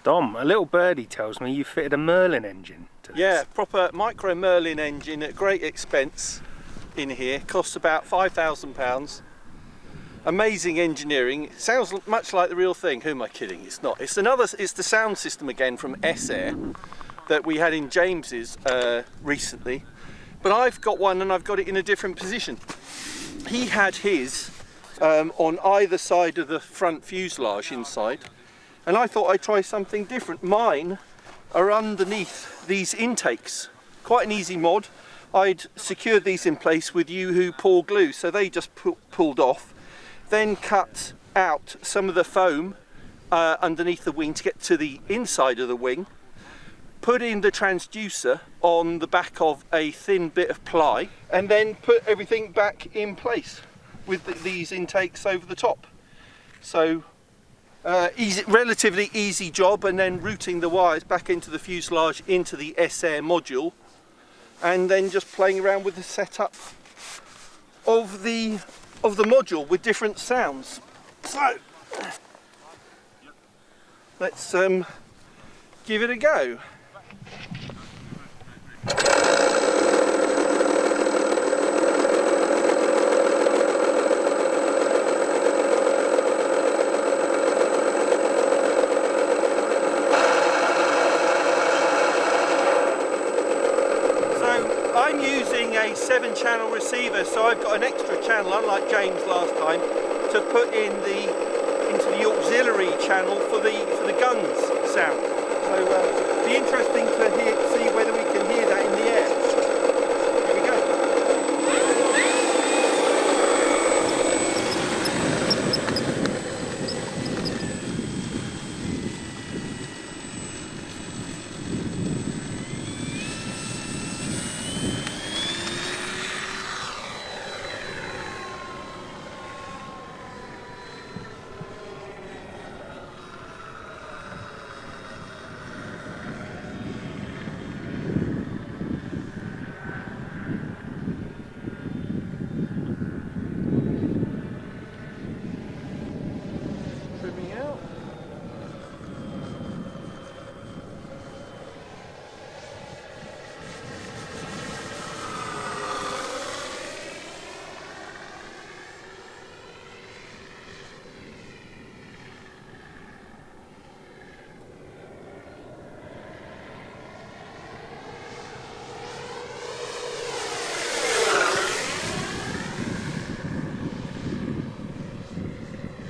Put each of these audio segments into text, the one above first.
Dom, a little birdie tells me you fitted a Merlin engine to this. Yeah, proper micro Merlin engine at great expense in here. Costs about £5,000. Amazing engineering. Sounds much like the real thing. Who am I kidding? It's not. It's the sound system again from ESS-AIR that we had in James's recently. But I've got one and I've got it in a different position. He had his on either side of the front fuselage inside, and I thought I'd try something different. Mine are underneath these intakes. Quite an easy mod. I'd secured these in place with U-Hoo Pour glue, so they just pulled off. Then cut out some of the foam underneath the wing to get to the inside of the wing. Put in the transducer on the back of a thin bit of ply, and then put everything back in place with these intakes over the top. So relatively easy job, and then routing the wires back into the fuselage into the ESS-AIR module, and then just playing around with the setup of the module with different sounds. So let's give it a go. I'm using a 7-channel receiver, so I've got an extra channel, unlike James last time, to put into the auxiliary channel for the guns sound. So it'll be interesting to see whether we can hear that in the air. Here we go.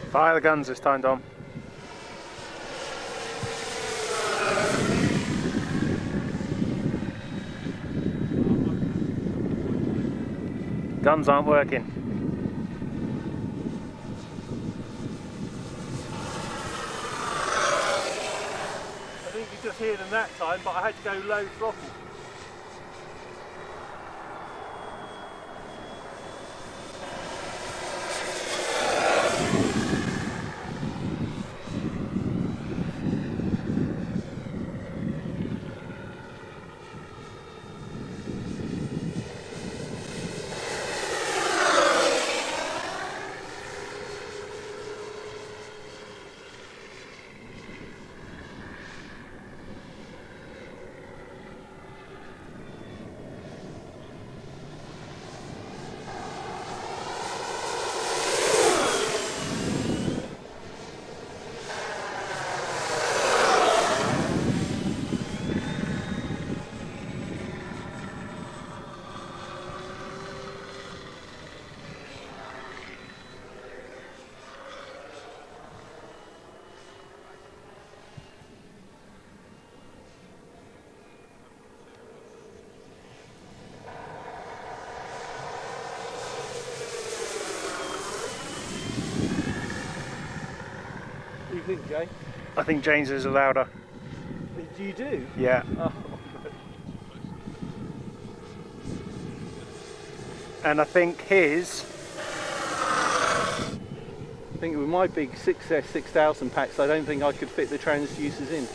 Fire the guns this time, Dom. Guns aren't working. I think you just hear them that time, but I had to go low throttle. What do you think, Jay? I think James is louder. Do you do? Yeah. Oh. And I think his... I think with my big 6S 6000 packs, I don't think I could fit the transducers in.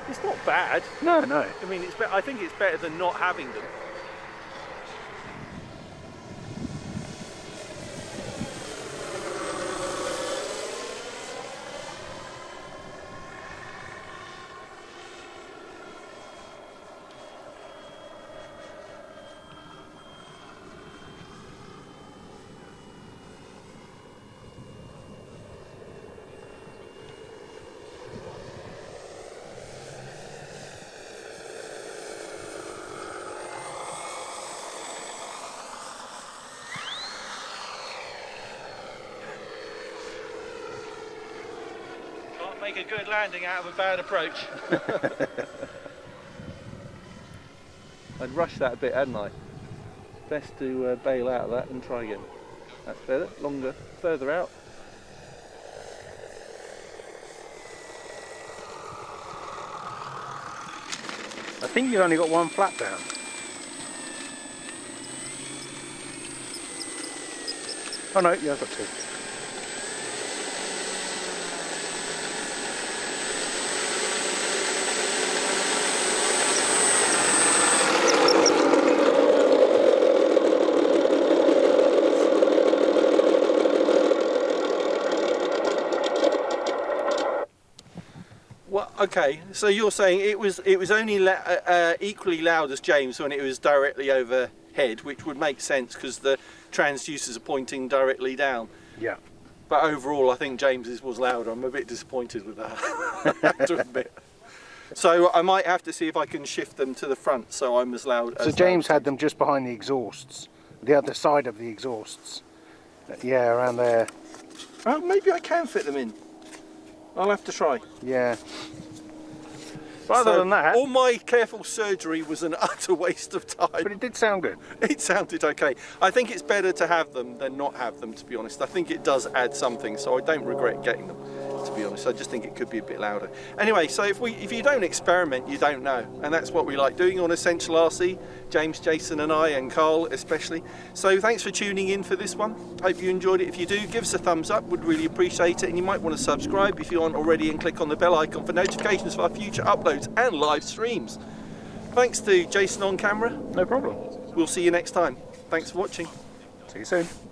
It's not bad. No, no. I mean, I think it's better than not having them. make a good landing out of a bad approach. I'd rushed that a bit, hadn't I? Best to bail out of that and try again. That's better, longer, further out. I think you've only got one flap down. Oh no, yeah, I've got two. Well, okay, so you're saying it was only equally loud as James when it was directly overhead, which would make sense because the transducers are pointing directly down. Yeah. But overall, I think James's was louder. I'm a bit disappointed with that, I have to admit. So I might have to see if I can shift them to the front so I'm as loud as... So James had them just behind the exhausts, the other side of the exhausts. Yeah, around there. Oh, maybe I can fit them in. I'll have to try. Yeah. But other than that... all my careful surgery was an utter waste of time. But it did sound good. It sounded okay. I think it's better to have them than not have them, to be honest. I think it does add something, so I don't regret getting them, to be honest. I just think it could be a bit louder. Anyway, so if you don't experiment, you don't know. And that's what we like doing on Essential RC. James, Jason and I, and Carl especially. So thanks for tuning in for this one. Hope you enjoyed it. If you do, give us a thumbs up. Would really appreciate it. And you might want to subscribe if you aren't already, and click on the bell icon for notifications for our future uploads and live streams. Thanks to Jason on camera. No problem. We'll see you next time. Thanks for watching. See you soon.